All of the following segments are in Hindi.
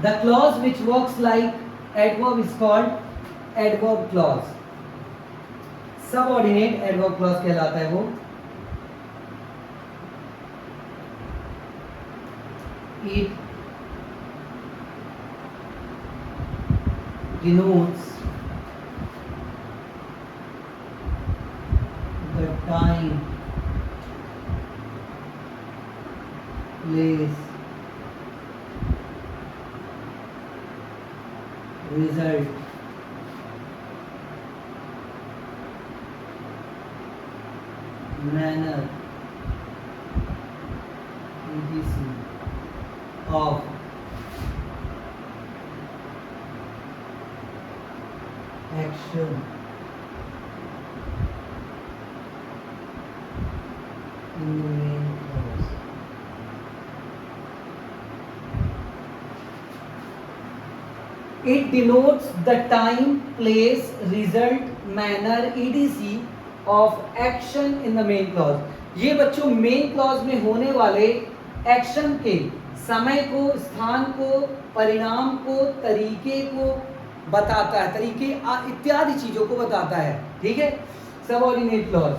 The clause which works like adverb is called adverb clause. Subordinate adverb clause कहलाता है वो। It denotes the time, place, result, manner, etc. of action in the main clause। It denotes the time, place, result, manner, etc. of action in the main clause। ये बच्चों मेन क्लॉज में होने वाले एक्शन के समय को, स्थान को, परिणाम को, तरीके को बताता है, तरीके इत्यादि चीजों को बताता है। ठीक है, सबऑर्डिनेट क्लॉज।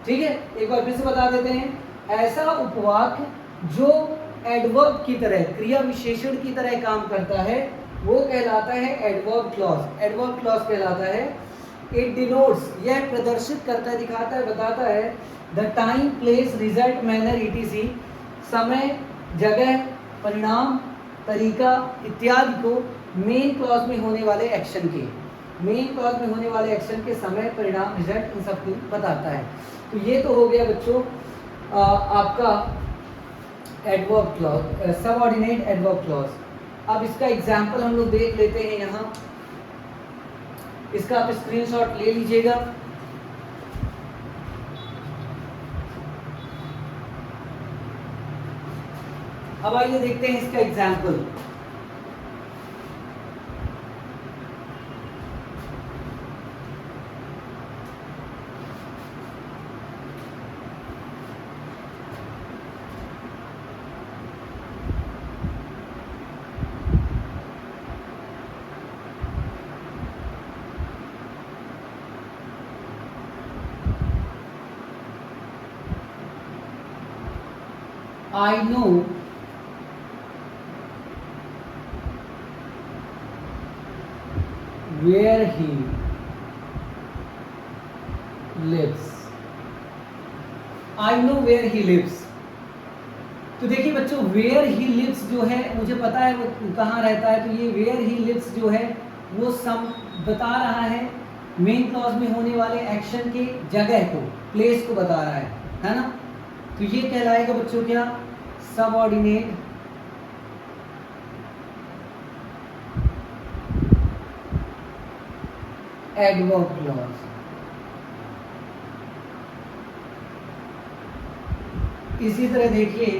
ठीक है, एक बार फिर से बता देते हैं। ऐसा उपवाक्य जो एडवर्ब की तरह, क्रिया विशेषण की तरह काम करता है, वो कहलाता है एडवर्ब क्लॉज। एडवर्ब क्लॉज कहलाता है। इट डिनोट्स, यह प्रदर्शित करता है, दिखाता है, बताता है the time, place, result, manner, etc. समय, जगह, परिणाम, तरीका इत्यादि को मेन क्लॉज में होने वाले एक्शन के, मेन क्लॉज में होने वाले एक्शन के समय, परिणाम, रिजल्ट, इन सब को बताता है। तो ये तो हो गया बच्चों आपका adverb clause, subordinate adverb clause. अब इसका एग्जांपल हम लोग देख लेते हैं। यहाँ इसका आप स्क्रीनशॉट ले लीजिएगा। अब आइए देखते हैं इसका example. I know where he lives। I know where he lives। तो देखिए बच्चों, where he lives जो है मुझे पता है वो कहाँ रहता है। तो ये where he lives जो है वो बता रहा है मेन क्लॉज में होने वाले एक्शन के जगह को, प्लेस को बता रहा है ना। तो ये कहलाएगा बच्चों क्या, सबऑर्डिनेट एडवर्ब क्लॉज। इसी तरह देखिए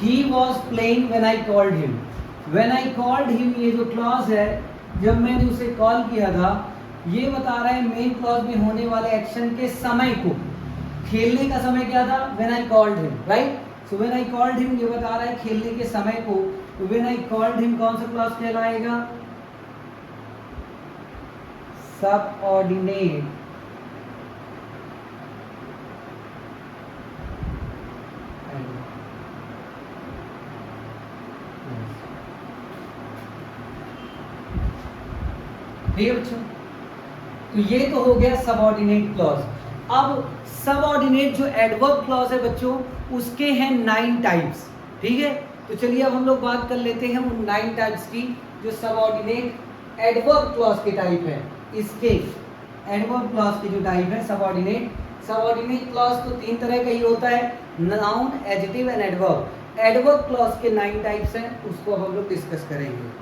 He was playing when I called him। When I called him ये जो क्लॉज है, जब मैंने उसे कॉल किया था, ये बता रहा है मेन क्लॉज में होने वाले एक्शन के समय को। खेलने का समय क्या था, when I called him, right? So when I called him ये बता रहा है खेलने के समय को। तो when I called him कौन सा क्लॉज कहलाएगा, सबऑर्डिनेट ठीक है बच्चों। तो ये तो हो गया सबऑर्डिनेट क्लॉज। अब सबऑर्डिनेट जो एडवर्ब क्लॉज है बच्चों, उसके हैं 9 टाइप्स। ठीक है, तो चलिए अब हम लोग बात कर लेते हैं उन 9 टाइप्स की जो सबऑर्डिनेट एडवर्ब क्लॉज के टाइप है। इसके एडवर्ब क्लॉज के जो टाइप है सबऑर्डिनेट क्लॉज तो 3 तरह का ही होता है, noun, adjective and adverb. Adverb clause के 9 टाइप्स हैं, उसको अब हम लोग डिस्कस करेंगे।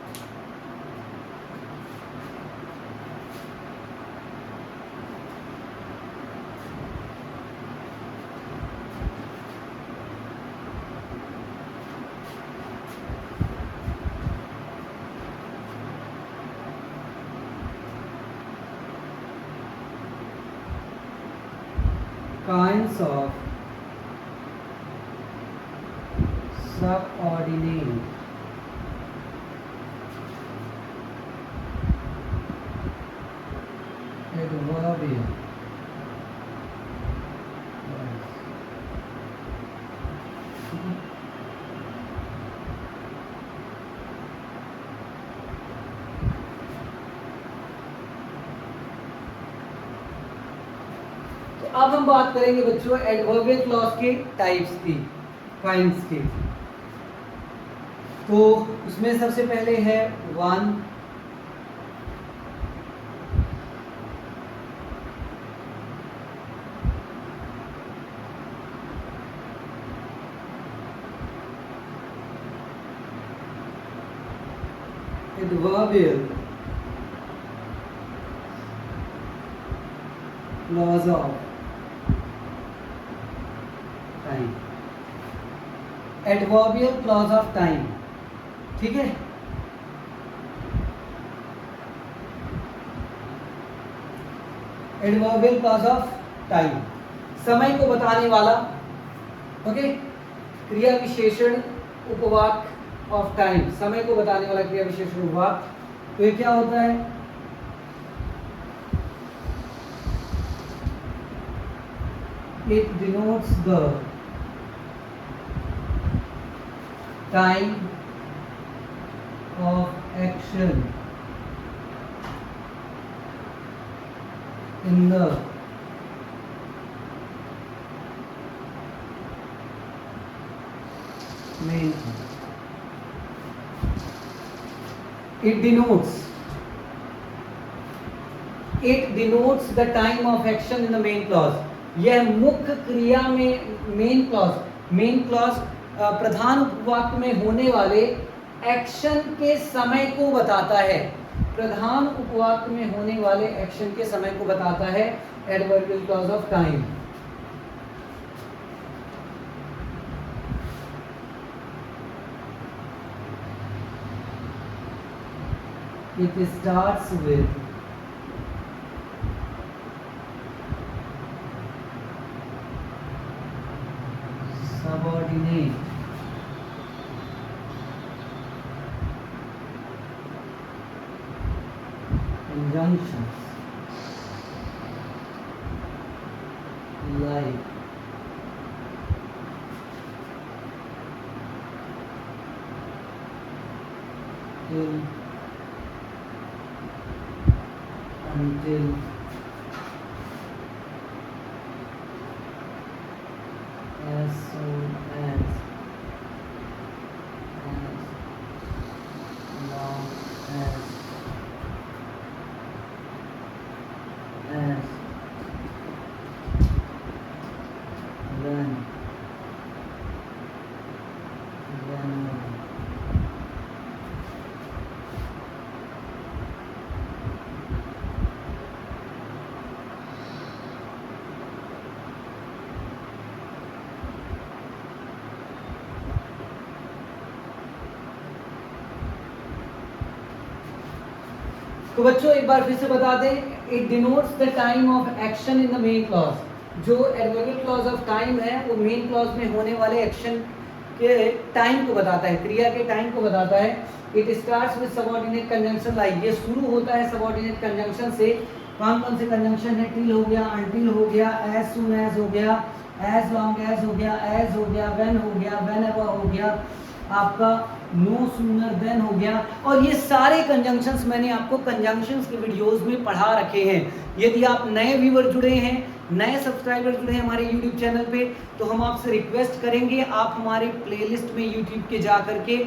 kinds of subordinate adverbial अब हम बात करेंगे बच्चों एडवर्बियल क्लॉज के टाइप्स की, काइंड्स की। तो उसमें सबसे पहले है one, adverbial clause of time, adverbial clause of time, ठीक है। एडवर्बियल क्लॉज ऑफ टाइम, समय को बताने वाला, ओके, क्रिया विशेषण उपवाक्य ऑफ टाइम, समय को बताने वाला क्रिया विशेषण उपवाक्य। तो ये क्या होता है? It denotes the time of action in the main. It denotes the time of action in the main clause. यह मुख्य क्रिया में मेन क्लॉज प्रधान उपवाक्य में होने वाले एक्शन के समय को बताता है। प्रधान उपवाक्य में होने वाले एक्शन के समय को बताता है adverbial clause of time. It starts with subordinate conjunctions like till, until, as soon as long as, then, तो बच्चों एक बार फिर से बता दें, it denotes the time of action in the main clause. जो एडवर्बियल क्लॉज ऑफ टाइम है वो मेन क्लॉज में होने वाले एक्शन के टाइम को बताता है, क्रिया के टाइम को बताता है। It starts with subordinate conjunction like, ये शुरू होता है सबऑर्डिनेट कंजंक्शन से। कौन कौन से कंजंक्शन है? टिल हो गया, अनटिल हो गया, एज सून एज हो गया, एज लॉन्ग एज हो गया, एज हो गया, व्हेन हो गया, व्हेनेवर हो गया, आपका नो सूनर देन हो गया। और ये सारे कंजंक्शंस मैंने आपको कंजंक्शंस के वीडियोस में पढ़ा रखे हैं। यदि आप नए व्यूअर जुड़े हैं, नए सब्सक्राइबर जुड़े हैं हमारे यूट्यूब चैनल पे, तो हम आपसे रिक्वेस्ट करेंगे आप हमारे प्लेलिस्ट में यूट्यूब के जा करके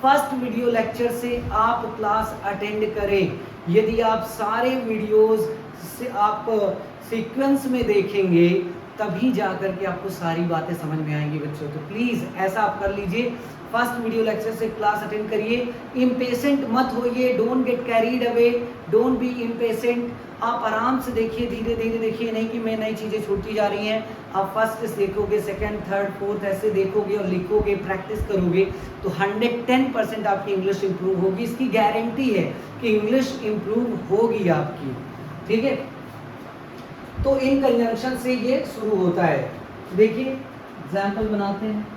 फर्स्ट वीडियो लेक्चर से आप क्लास अटेंड करें। यदि आप सारे वीडियोस से आप सीक्वेंस में देखेंगे तभी जा करके आपको सारी बातें समझ में आएंगी बच्चों। तो प्लीज़ ऐसा आप कर लीजिए, फर्स्ट वीडियो लेक्चर से क्लास अटेंड करिए। इम्पेशेंट मत होइए, don't get carried away, don't be impatient. आप आराम से देखिए, धीरे धीरे देखिए, नहीं कि मैं नई चीज़ें छूटती जा रही हैं। आप फर्स्ट से देखोगे, सेकंड, थर्ड, फोर्थ ऐसे देखोगे और लिखोगे, प्रैक्टिस करोगे तो 110% आपकी इंग्लिश इंप्रूव होगी। इसकी गारंटी है कि इंग्लिश इंप्रूव होगी आपकी, ठीक है। तो इन कंजंक्शन से ये शुरू होता है। देखिए एग्जाम्पल बनाते हैं।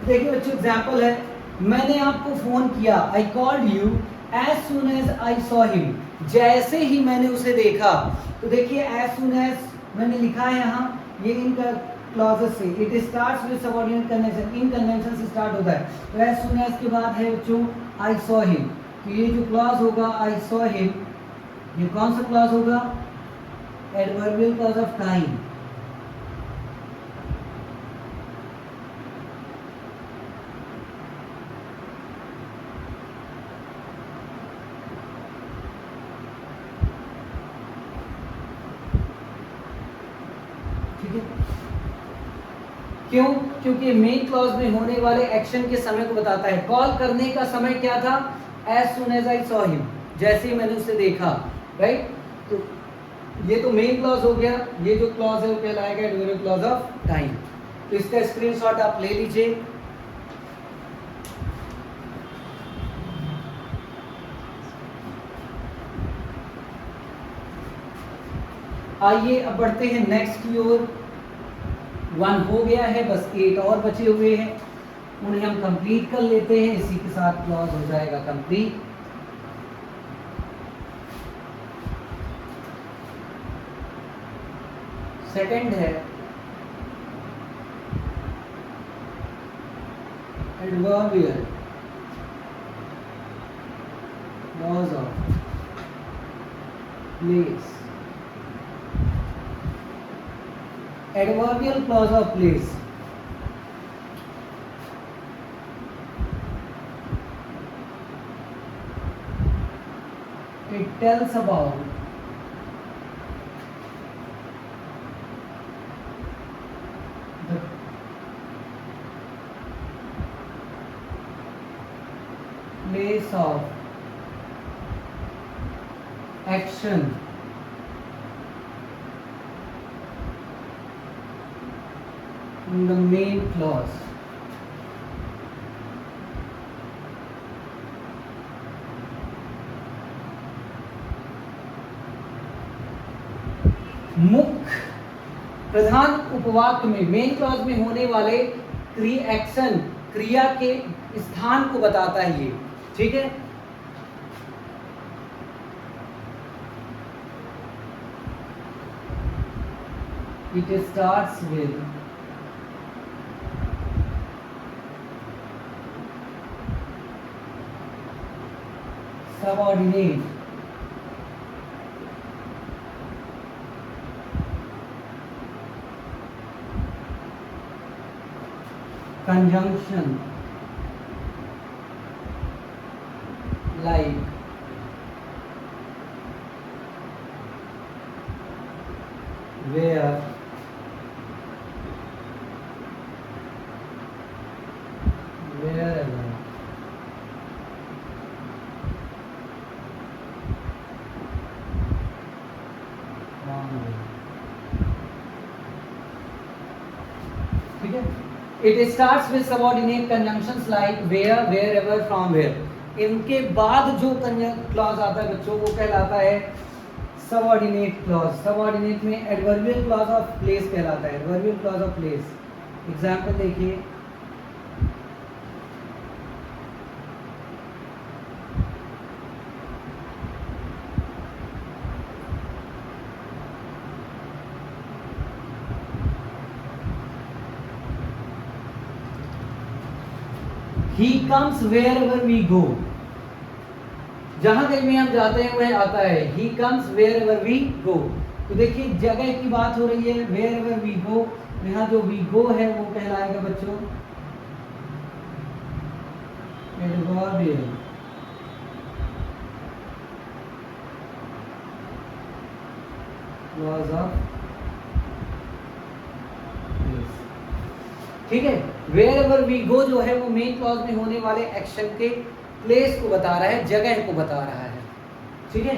देखिए बच्चों एग्जाम्पल है, मैंने आपको फोन किया, I called you as soon as I saw him, जैसे ही मैंने उसे देखा। तो देखिए एज सुन एज मैंने लिखा है यहाँ, ये इनका क्लॉजेस से, it starts with subordinate conjunction, in conjunction से स्टार्ट होता है। तो एज सुन एज के बाद है बच्चों आई सॉ हिम, तो ये जो क्लॉज होगा आई सॉ हिम, ये कौन सा क्लॉज होगा? Adverbial clause of time. क्यों? क्योंकि मेन क्लॉज में होने वाले एक्शन के समय को बताता है। कॉल करने का समय क्या था? As soon as I saw him, जैसे ही मैंने उसे देखा, राइट। तो ये तो मेन क्लॉज हो गया, ये जो क्लॉज है वो कहलाएगा एडवर्बियल क्लॉज ऑफ टाइम। तो इसका स्क्रीनशॉट आप ले लीजिए। आइए अब बढ़ते हैं नेक्स्ट की ओर। 1 हो गया है, बस 8 और बचे हुए हैं, उन्हें हम कंप्लीट कर लेते हैं। इसी के साथ क्लॉज हो जाएगा कंप्लीट। सेकंड है adverbial clause of place. Adverbial clause of place. It tells about the place of action in the main clause. मुख्य प्रधान उपवाक्य में मेन क्लॉज में होने वाले एक्शन क्रिया के स्थान को बताता है ये, ठीक है। It starts with subordinate conjunction like where, wherever, ठीक है। It starts with subordinate conjunctions like where, wherever, from where. इनके बाद जो क्लॉज आता है बच्चों वो कहलाता है सबऑर्डिनेट क्लॉज। सबऑर्डिनेट में एडवर्बियल क्लॉज ऑफ प्लेस कहलाता है, adverbial clause of place. Example देखिए, He comes wherever we go. जहां कहीं भी हम जाते हैं वह आता है। He comes wherever we go. तो देखिए जगह की बात हो रही है, wherever we go, यहाँ जो we go है वो कहलाएगा बच्चों एडवर्बियल क्लॉज ऑफ प्लेस। ठीक है, वेयर एवर वी गो जो है वो मेन क्लॉज में होने वाले एक्शन के प्लेस को बता रहा है, जगह को बता रहा है। ठीक है,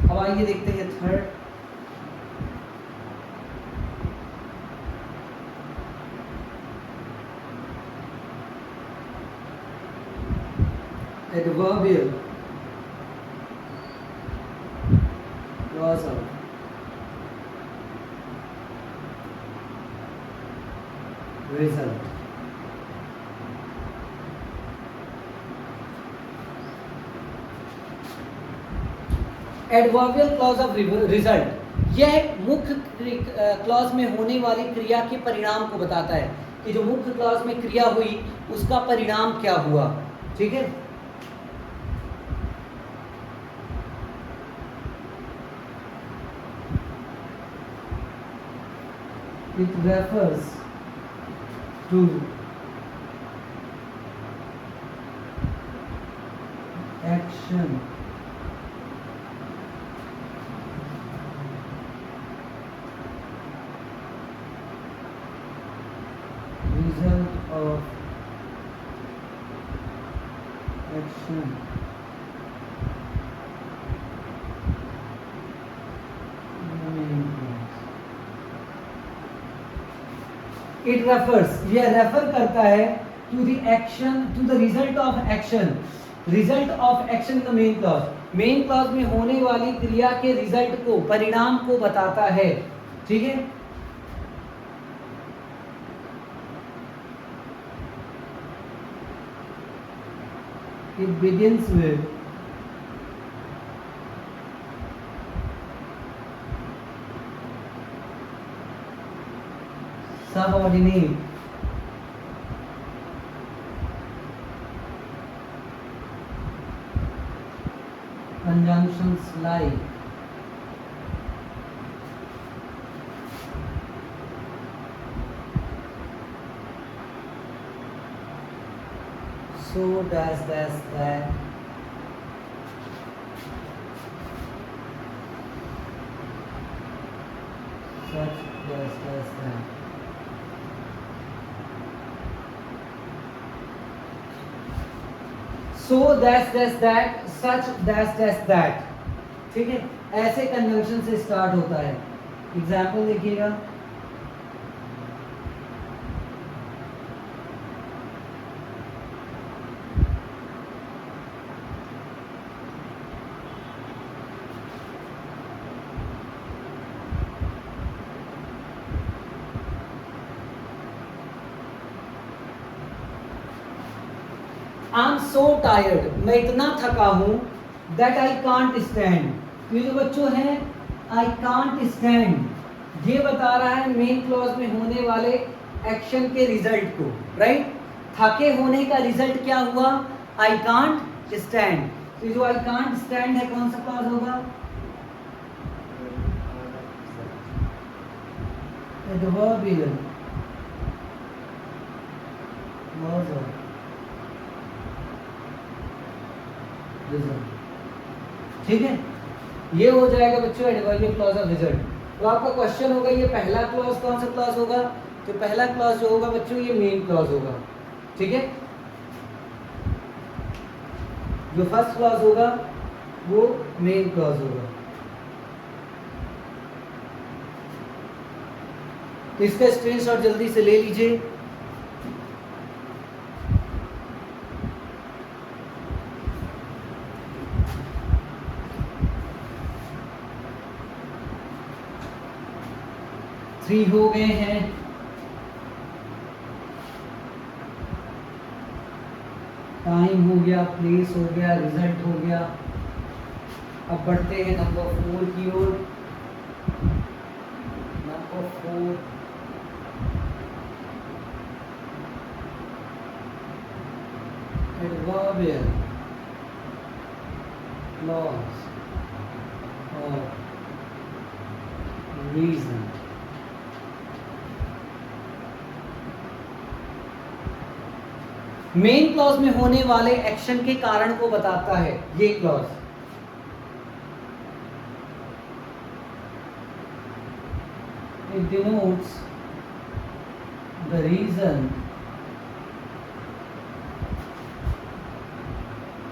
अब आइए देखते हैं third. Adverbial clause of result. Adverbial clause of result, यह मुख्य क्लॉज में होने वाली क्रिया के परिणाम को बताता है कि जो मुख्य क्लॉज में क्रिया हुई उसका परिणाम क्या हुआ। ठीक है, it refers to action result of action it refers, यह रेफर करता है to the action, to the result of action, result of action in the main clause, main clause में होने वाली क्रिया के रिजल्ट को, परिणाम को बताता है। ठीक है, it begins with subordinate conjunctions like so does that, such does that, so that, such that। ठीक है, ऐसे कंजंक्शन से स्टार्ट होता है। एग्जाम्पल देखिएगा, आई एम सो टायर्ड, मैं इतना थका हूं, दैट आई कांट स्टैंड। ये जो बच्चों हैं आई कांट स्टैंड, ये बता रहा है मेन क्लॉज में होने वाले एक्शन के रिजल्ट को, राइट। थके होने का रिजल्ट क्या हुआ, आई कांट स्टैंड। तो जो आई कांट स्टैंड है कौन सा क्लॉज होगा, एडवर्बियल क्लॉज ऑफ रिजल्ट। ठीक है, ये हो जाएगा बच्चों एडवर्बियल क्लॉज ऑफ रिजल्ट। तो आपका क्वेश्चन होगा ये पहला क्लॉज कौन सा क्लॉज होगा, तो पहला क्लॉज जो होगा बच्चों ये मेन क्लॉज होगा। ठीक है, जो फर्स्ट क्लॉज होगा वो मेन क्लॉज होगा। तो इसका स्क्रीनशॉट जल्दी से ले लीजिए। थ्री हो गए हैं, टाइम हो गया, प्लेस हो गया, रिजल्ट हो गया। अब बढ़ते हैं नंबर 4 की ओर। Number 4 adverbial clause of reason. Main clause में होने वाले एक्शन के कारण को बताता है ये clause. It denotes the reason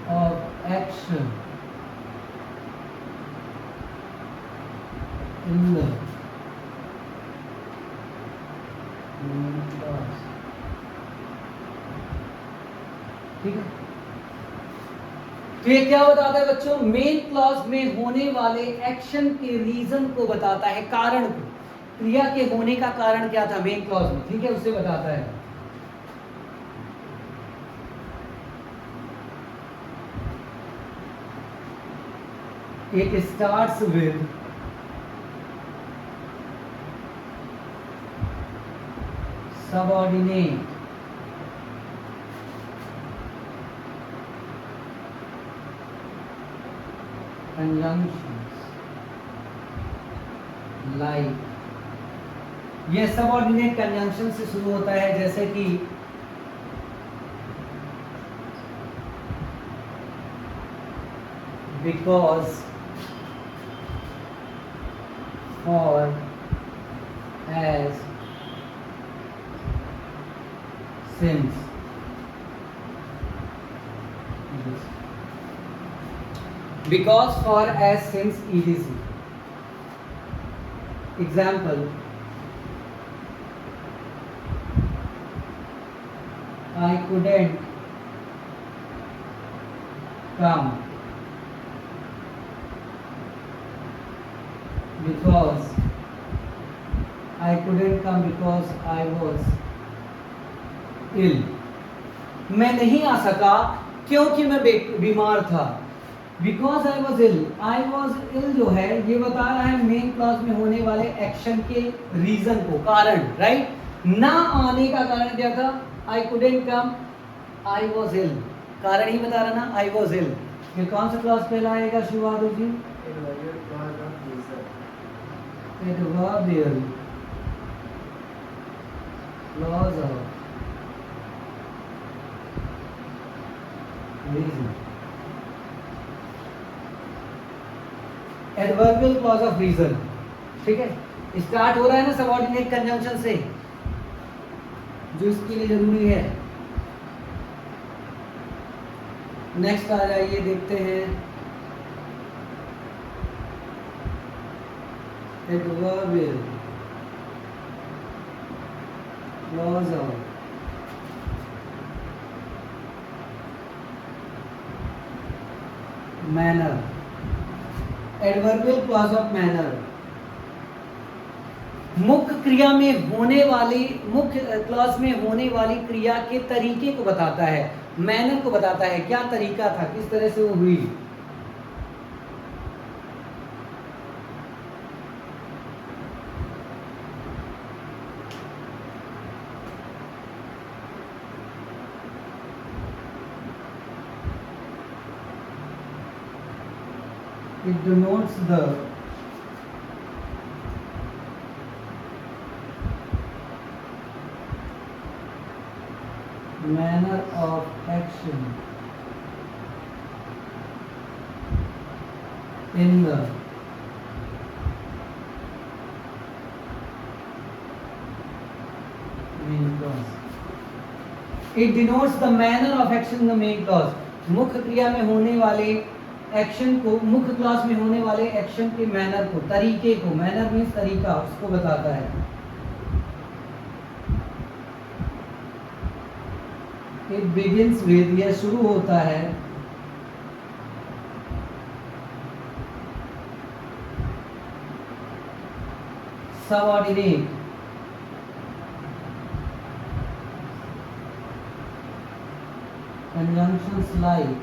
of action in the main clause। ठीक है, तो ये क्या बताता है बच्चों? मेन क्लॉज में होने वाले एक्शन के रीजन को बताता है, कारण को, क्रिया के होने का कारण क्या था मेन क्लॉज में, ठीक है, उसे बताता है। It starts with subordinate conjunctions like, ये सबऑर्डिनेट कंजंक्शन से शुरू होता है, जैसे कि because, for, as, since. Because, for, as, since, etc. Example: I couldn't come because I was ill। मैं नहीं आ सका क्योंकि मैं बीमार था। Because I was ill, I was ill जो है ये बता रहा है मेन क्लॉज में होने वाले एक्शन के रीजन को, कारण, राइट। ना आने का कारण क्या था? I couldn't come, I was इल, कारण ही बता रहा ना, आई वॉज इल। ये कौन सा क्लॉज कहलाएगा Shivadu ji? Adverbial clause of reason. Adverbial clause of reason, ठीक है, स्टार्ट हो रहा है ना सबऑर्डिनेट कंजंक्शन से, जो इसके लिए जरूरी है। नेक्स्ट आ जाइए, देखते हैं adverbial clause of manner. Adverbial clause of manner मुख्य क्रिया में होने वाली, मुख्य क्लॉज में होने वाली क्रिया के तरीके को बताता है, मैनर को बताता है, क्या तरीका था, किस तरह से वो हुई। It denotes the manner of action in the main clause। It denotes the manner of action in the main clause। मुख्य क्रिया में होने वाले एक्शन को, मुख्य क्लॉज में होने वाले एक्शन के मैनर को, तरीके को, मैनर मीन्स तरीका, उसको बताता है। इट बिगिंस विद, यह शुरू होता है सबऑर्डिनेट कंजंक्शंस लाइक,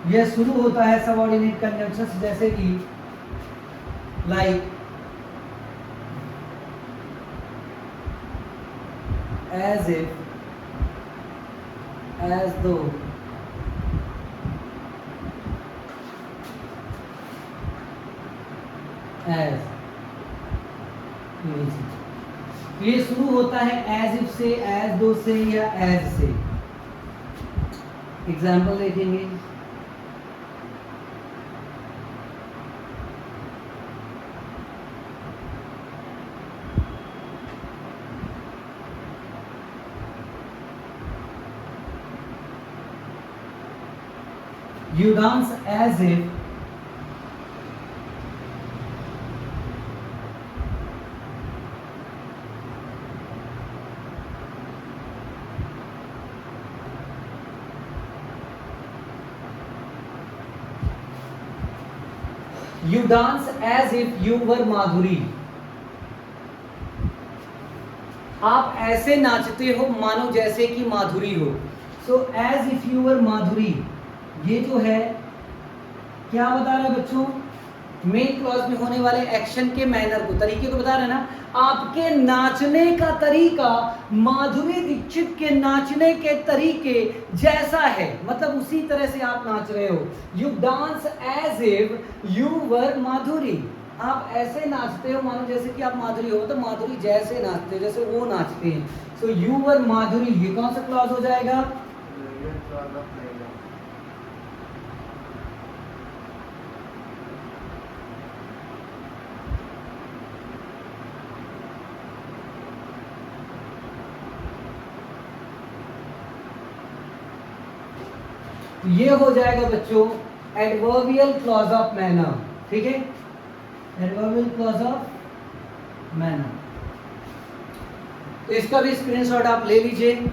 यह शुरू होता है सबऑर्डिनेट कंजंक्शंस जैसे कि लाइक, एज इफ, एज दो, एज। ये शुरू होता है एज इफ से, एज दो से या एज से। एग्जाम्पल देखेंगे, You dance as if you were माधुरी। आप ऐसे नाचते हो मानो जैसे कि माधुरी हो। So as if you were Madhuri, ये जो है क्या बता रहा है बच्चों? मेन क्लॉज में होने वाले एक्शन के मैनर को, तरीके को बता रहा है ना। आपके नाचने का तरीका माधुरी दीक्षित के नाचने के तरीके जैसा है, मतलब उसी तरह से आप नाच रहे हो। You dance as if you were Madhuri, आप ऐसे नाचते हो मानो जैसे कि आप माधुरी हो, तो माधुरी जैसे नाचते हो जैसे वो नाचते हैं। सो यू वर माधुरी, ये कौन सा क्लॉज हो जाएगा? ये हो जाएगा बच्चों एडवर्बियल क्लॉज ऑफ मैनर। ठीक है, एडवर्बियल क्लॉज ऑफ मैनर। तो इसका भी स्क्रीनशॉट आप ले लीजिए।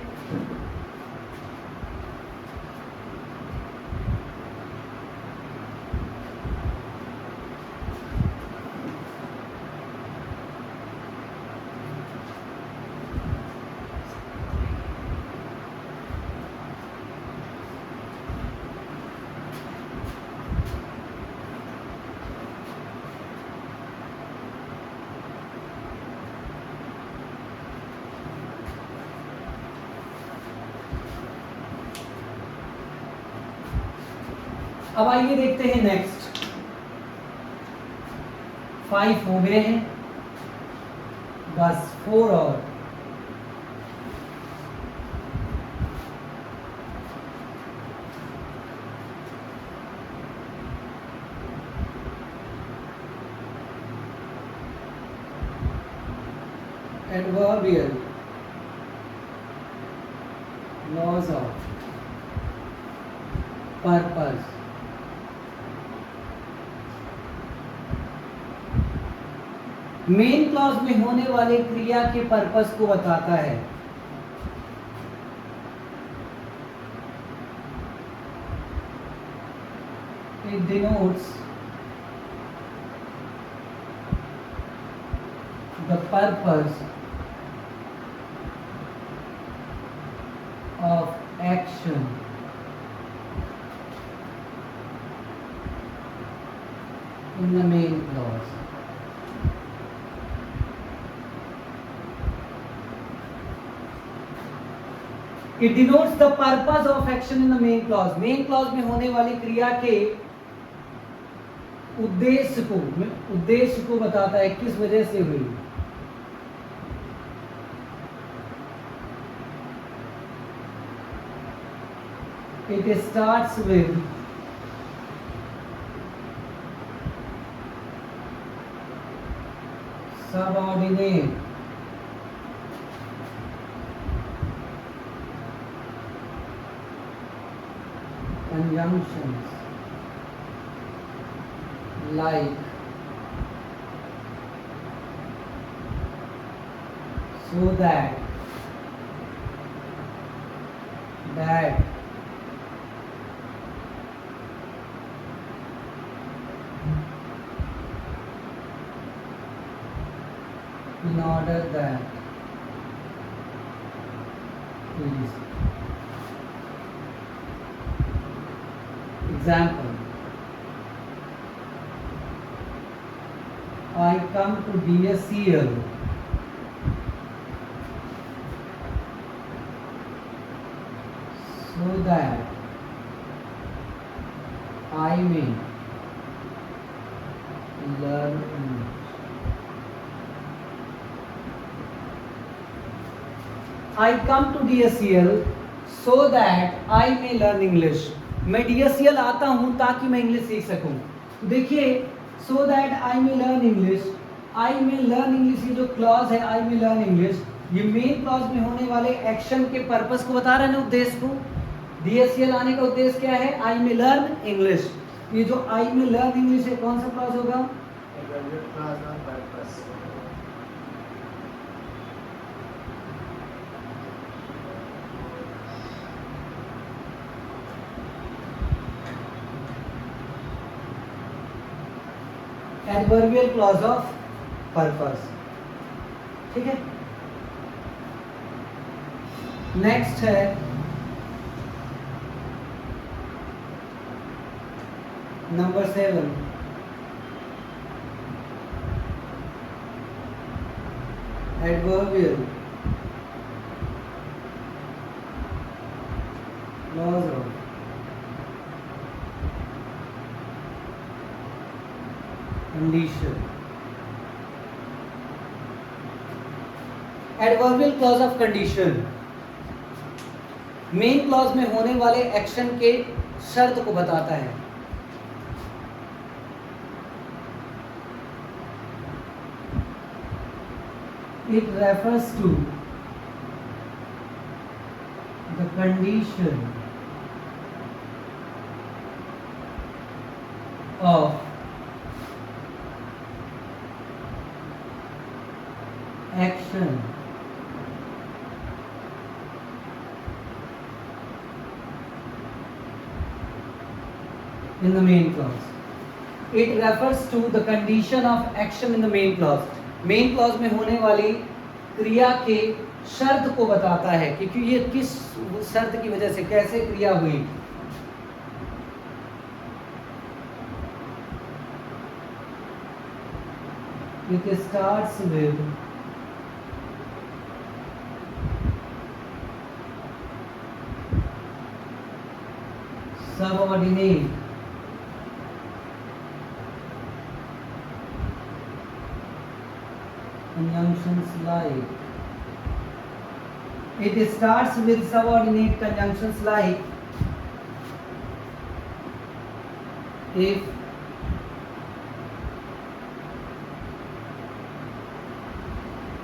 अब आइए देखते हैं नेक्स्ट। 5 हो गए हैं, बस 4 और। Adverbial clause of purpose. Main clause में होने वाले क्रिया के पर्पस को बताता है। It denotes the purpose of action in the main clause. It denotes the purpose of action in the main clause. Main clause में होने वाली क्रिया के उद्देश्य को बताता है, किस वजह से हुई। It starts with subordinate conjunctions like so that in order that please. Example, I come to DSCL so that I may learn English. I come to DSCL so that I may learn English. मैं DSCL आता हूँ ताकि मैं इंग्लिश सीख सकूँ। देखिए, so that I may learn English, I may learn English, ये जो क्लॉज है I may learn English, ये मेन क्लॉज में होने वाले एक्शन के पर्पस को बता रहा है ना, उद्देश्य को। DSCL आने का उद्देश्य क्या है? आई में लर्न इंग्लिश। ये जो आई में लर्न इंग्लिश है कौन सा क्लॉज होगा? Adverbial clause of purpose. ठीक है, नेक्स्ट है number 7, adverbial clause of condition. Adverbial clause of condition main clause में होने वाले एक्शन के शर्त को बताता है। It refers to the condition of action in the main clause. It refers to the condition of action in the main clause. Main clause में होने वाली क्रिया के शर्त को बताता है कि ये किस शर्त की वजह से कैसे क्रिया हुई। It starts with subordinate conjunctions like, it starts with subordinate conjunctions like if,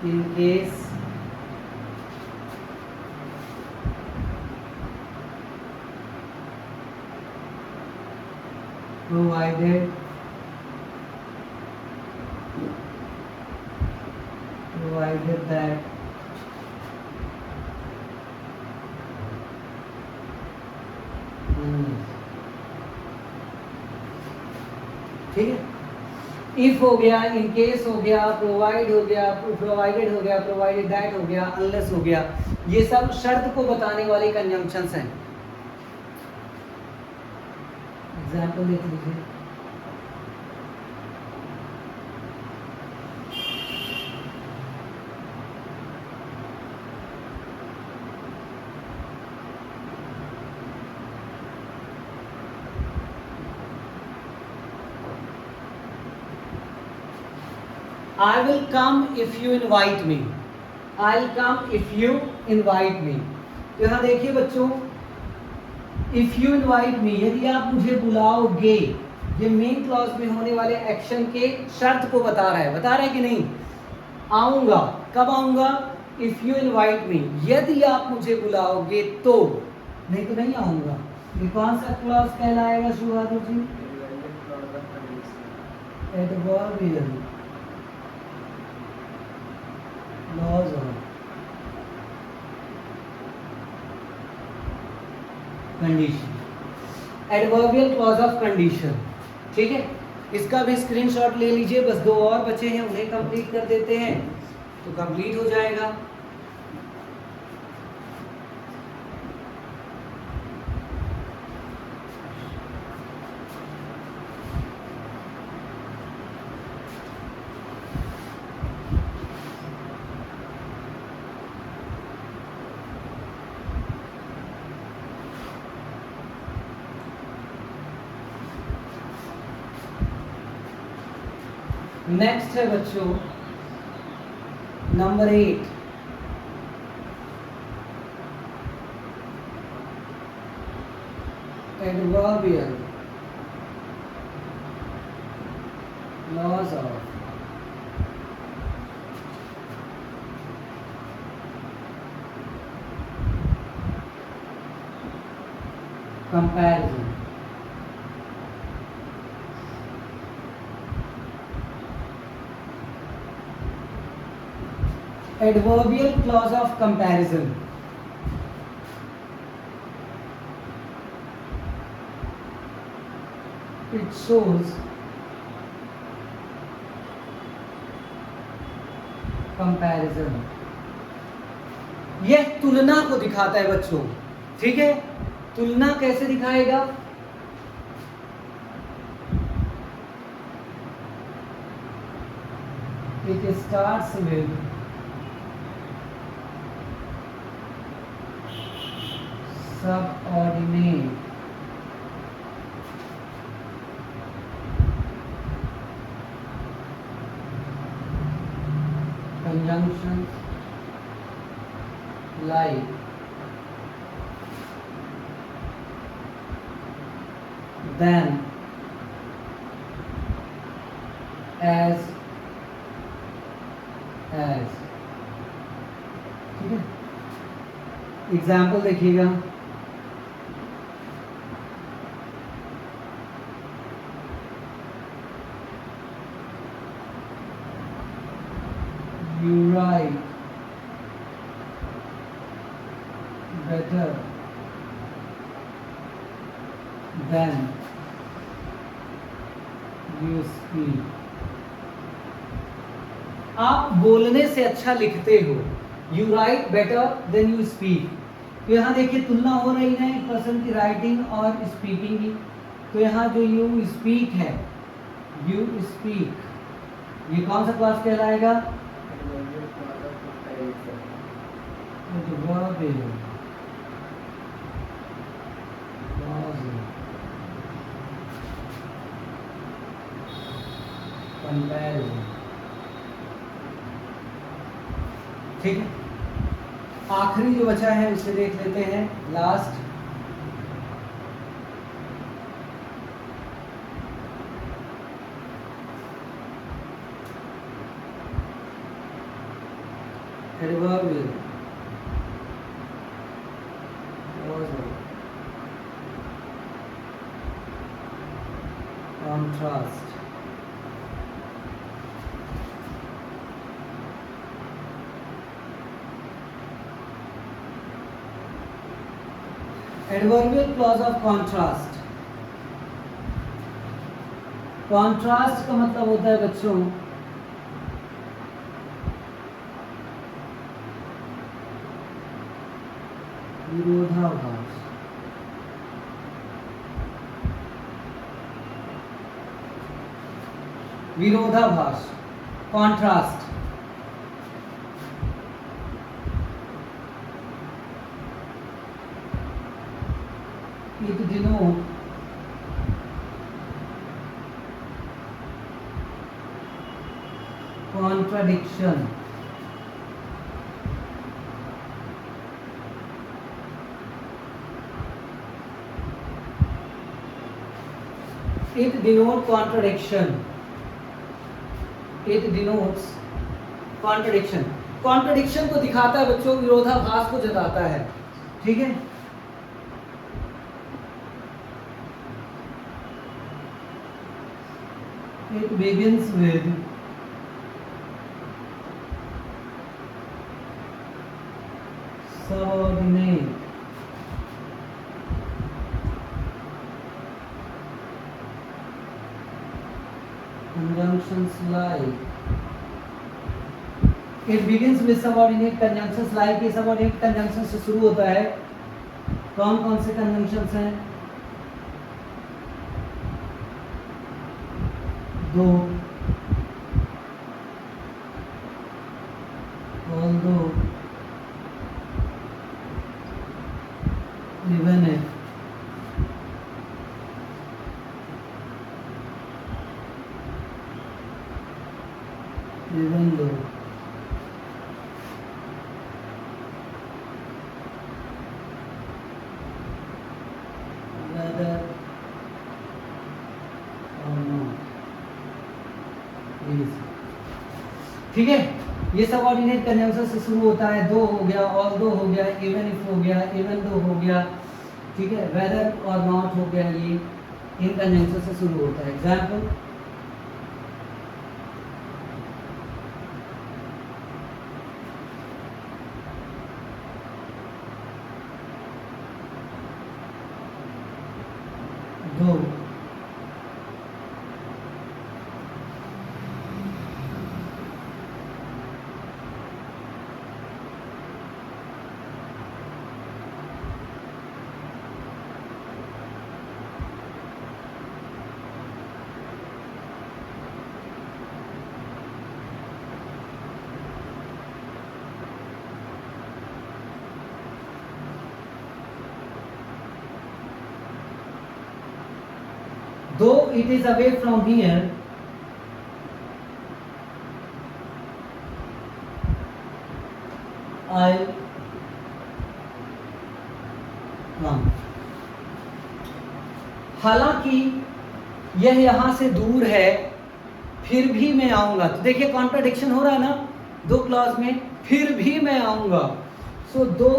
in case, provided, that ठीक है। इफ हो गया, इन केस हो गया, प्रोवाइड हो गया, प्रोवाइडेड हो गया, प्रोवाइडेड दैट हो गया, अनलेस हो गया, ये सब शर्त को बताने वाले कंजंक्शंस हैं। एग्जांपल देख लीजिए। I will come if you invite me. I'll come if you invite me. तो यहाँ देखिए बच्चों, if you invite me, यदि आप मुझे बुलाओगे, ये मेन क्लॉज में होने वाले एक्शन के शर्त को बता रहा है कि नहीं? आऊंगा, कब आऊंगा? If you invite me, यदि आप मुझे बुलाओगे तो, नहीं तो नहीं आऊंगा। ये कौन सा क्लॉज कहलाएगा Shubhanu ji? Adverbial clause of condition, adverbial clause of condition. ठीक है, इसका भी स्क्रीनशॉट ले लीजिए। बस 2 और बचे हैं, उन्हें कंप्लीट कर देते हैं तो कंप्लीट हो जाएगा। नेक्स्ट है बच्चों number 8, adverbial clause of comparison. Adverbial clause of comparison, it shows comparison, यह तुलना को दिखाता है बच्चों। ठीक है, तुलना कैसे दिखाएगा? It starts with subordinate conjunctions like then, as, ठीक है। एग्जाम्पल देखिएगा, you write better than you speak, आप बोलने से अच्छा लिखते हो। You write better than you speak, तो यहाँ देखिए तुलना हो रही है एक पर्सन की राइटिंग और स्पीकिंग की। तो यहाँ जो you speak है, you speak, ये कौन सा क्लास कहलाएगा? कंपैरिजन। ठीक है, आखिरी जो बचा है उसे देख लेते हैं, last. Adverbial contrast, adverbial clause of contrast. Contrast का मतलब होता है बच्चों विरोधाभास। विरोधाभास, contrast. It denotes contradiction, it denotes contradiction, it denotes contradiction, contradiction को दिखाता है बच्चों, विरोधाभास को जताता है। ठीक है, it begins with subordinate conjunctions like, it begins with subordinate conjunctions like, ये subordinate conjunctions से शुरू होता है। कौन कौन से conjunctions हैं? दो, although, even if, even though, whether or not, ठीक है। ये सबऑर्डिनेट कंजंक्शन से शुरू होता है, दो हो गया, ऑल्दो हो गया, इवन इफ हो गया, इवन दो हो गया। ठीक है, वेदर और नॉट हो गया, ये इन कंजंक्शन से शुरू होता है। एग्जाम्पल, दो, though it is away from here, I'll come. हालांकि यह यहां से दूर है, फिर भी मैं आऊंगा। तो देखिए कॉन्ट्राडिक्शन हो रहा है ना दो क्लॉज में, फिर भी मैं आऊंगा। सो दो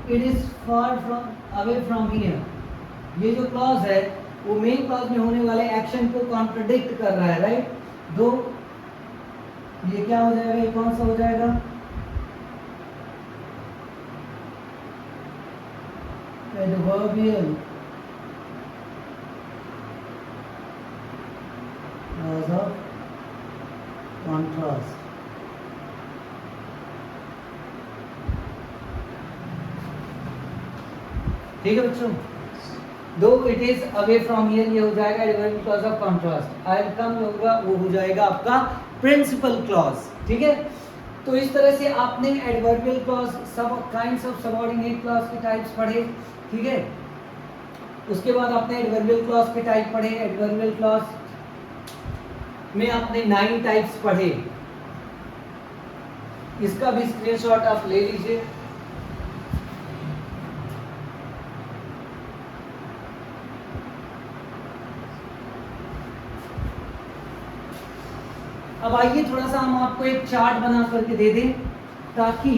it is far from away from here, ये जो क्लॉज है वो मेन क्लॉज में होने वाले एक्शन को कॉन्ट्रडिक्ट कर रहा है, राइट। दो, ये क्या हो जाएगा, ये कौन सा हो जाएगा, एडवर्बियल क्लॉज ऑफ कॉन्ट्रास्ट। ठीक है बच्चों, दो it is away from here, ये हो जाएगा adverbial clause of contrast. I will come होगा, वो हो जाएगा आपका प्रिंसिपल क्लॉज। ठीक है, तो इस तरह से आपने एडवर्बियल क्लॉज, सब काइंड्स ऑफ सबऑर्डिनेट क्लॉज के टाइप्स पढ़े। ठीक है, उसके बाद आपने एडवर्बियल क्लॉज के टाइप पढ़े। एडवर्बियल क्लॉज में आपने 9 टाइप्स पढ़े, इसका भी स्क्रीनशॉट आप ले लीजिए। अब आइए थोड़ा सा हम आपको एक चार्ट बना करके दे दें ताकि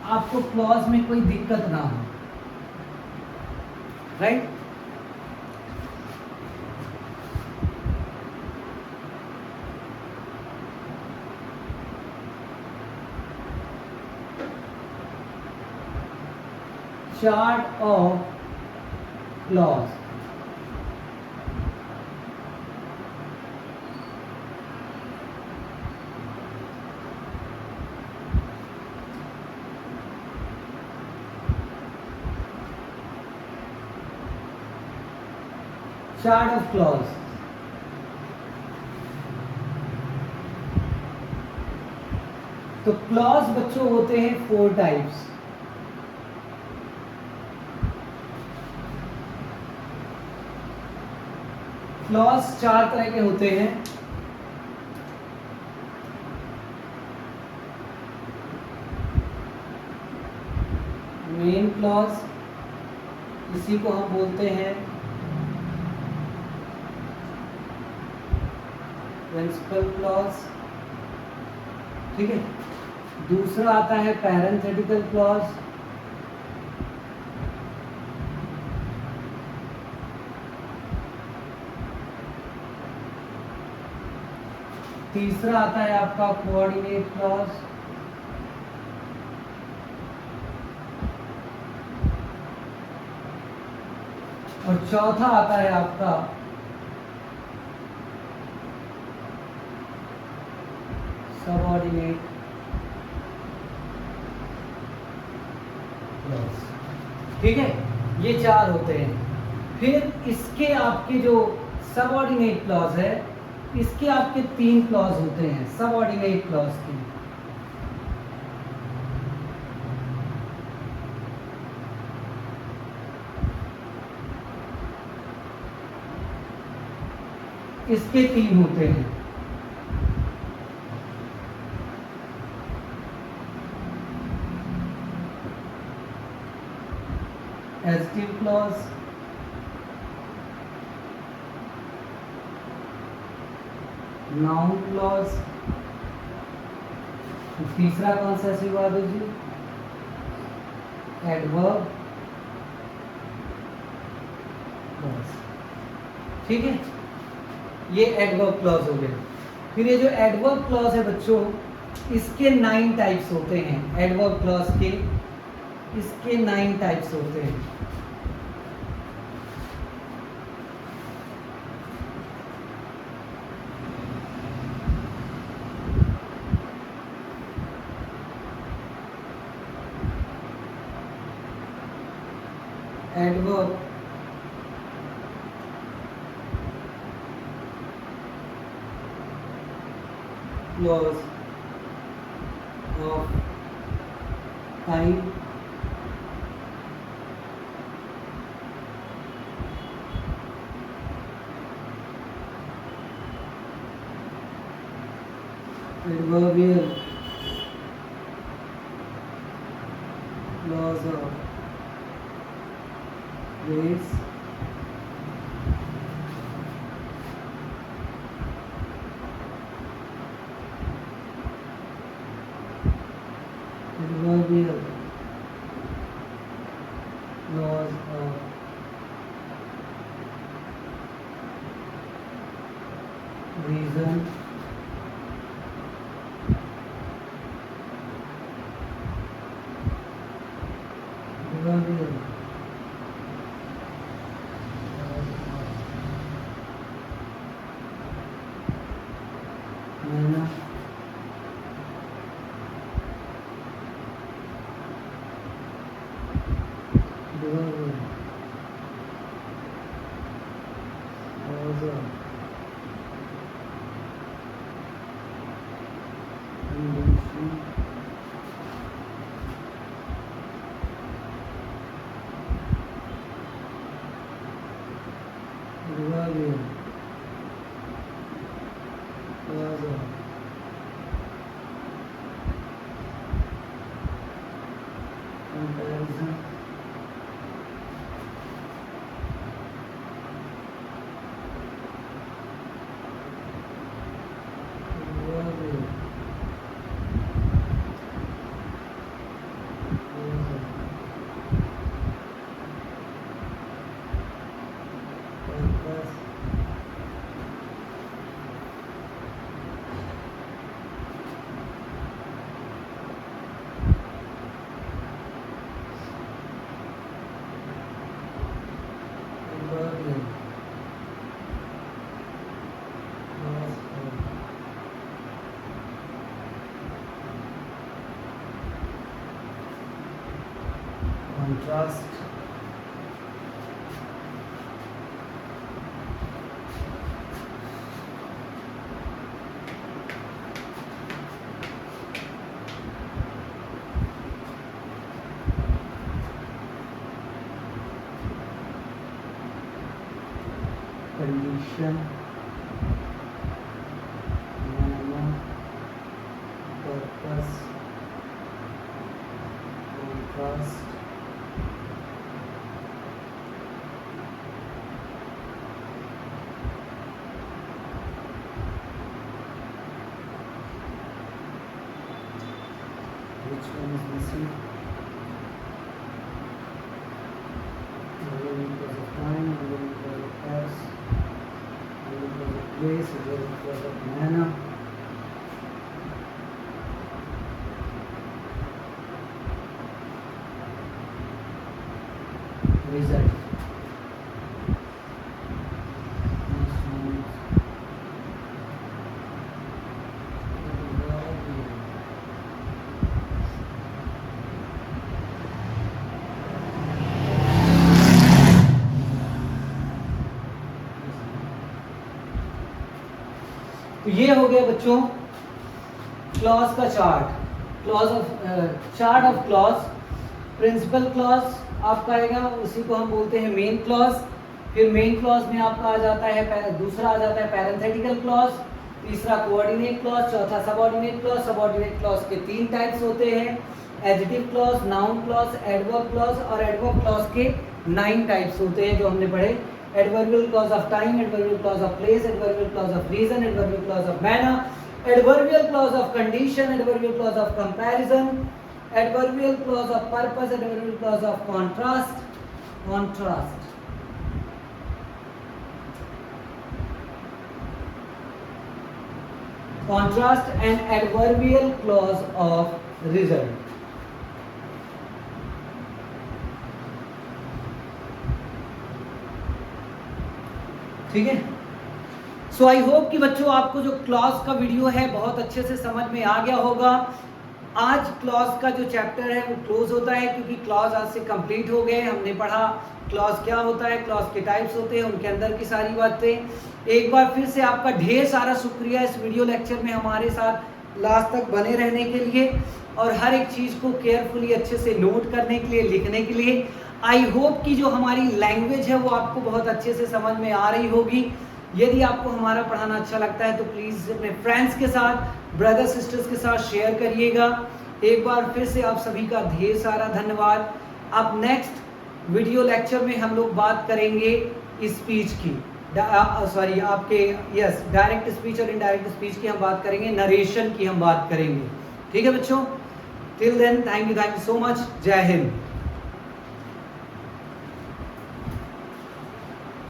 आपको क्लॉज में कोई दिक्कत ना हो, right. Chart of clause, chart of clause. तो क्लॉज बच्चों होते हैं 4 टाइप्स। क्लॉज 4 तरह के होते हैं। मेन क्लॉज, इसी को हम बोलते हैं प्रिंसिपल क्लॉज। ठीक है, दूसरा आता है पैरेंथेटिकल क्लॉज, तीसरा आता है आपका कोऑर्डिनेट क्लॉज, और चौथा आता है आपका सबऑर्डिनेट क्लॉज। ठीक है, ये 4 होते हैं। फिर इसके आपके जो सबऑर्डिनेट क्लॉज है, इसके आपके 3 क्लॉज होते हैं सबऑर्डिनेट क्लॉज के। इसके 3 होते हैं। एडजेक्टिव क्लॉज, नाउन क्लॉज, तीसरा कौन सा शिवादू जी, एडवर्ब, क्लॉज। ठीक है, ये एडवर्ब क्लॉज हो गए। फिर ये जो एडवर्ब क्लॉज है बच्चों, इसके 9 टाइप्स होते हैं। एडवर्ब क्लॉज के इसके 9 टाइप्स होते हैं। Adverb clause of time adverbial clause of place adverbial clause of reason adverbial manner adverbial also condition adverbial also comparison adverbial also purpose adverbial clause of contrast condition manner purpose contrast which one is missing because of time because of place because of manner result next one is तो ये हो गया बच्चों क्लॉज का chart. Clause of chart of clause. Principal clause आपका आएगा, उसी को हम बोलते हैं मेन क्लॉज। फिर मेन क्लॉज में आपका आ जाता है दूसरा आ जाता है पैरेंथेटिकल क्लॉज, तीसरा कोऑर्डिनेट क्लॉज, चौथा सबऑर्डिनेट क्लॉज। सबऑर्डिनेट क्लॉज के 3 टाइप्स होते हैं, adjective clause, noun clause, adverb clause. और एडवर्ब क्लॉज के 9 टाइप्स होते हैं जो हमने पढ़े। adverbial clause of time, adverbial clause of place, adverbial clause of reason, adverbial clause of manner, adverbial clause of condition, adverbial clause of comparison, adverbial clause of purpose, adverbial clause of contrast. contrast and adverbial clause of result. ठीक है, सो आई होप कि बच्चों आपको जो क्लॉज का वीडियो है बहुत अच्छे से समझ में आ गया होगा। आज क्लॉज का जो चैप्टर है वो क्लोज होता है, क्योंकि क्लॉज आज से कंप्लीट हो गए। हमने पढ़ा क्लॉज क्या होता है, क्लॉज के टाइप्स होते हैं, उनके अंदर की सारी बातें। एक बार फिर से आपका ढेर सारा शुक्रिया इस वीडियो लेक्चर में हमारे साथ लास्ट तक बने रहने के लिए और हर एक चीज़ को केयरफुली अच्छे से नोट करने के लिए, लिखने के लिए। आई होप कि जो हमारी लैंग्वेज है वो आपको बहुत अच्छे से समझ में आ रही होगी। यदि आपको हमारा पढ़ाना अच्छा लगता है तो प्लीज़ अपने फ्रेंड्स के साथ, ब्रदर सिस्टर्स के साथ शेयर करिएगा। एक बार फिर से आप सभी का ढेर सारा धन्यवाद। अब नेक्स्ट वीडियो लेक्चर में हम लोग बात करेंगे स्पीच की, सॉरी आपके यस डायरेक्ट स्पीच और इनडायरेक्ट स्पीच की हम बात करेंगे, नरेशन की हम बात करेंगे। ठीक है बच्चों, till then thank you so much. जय हिंद।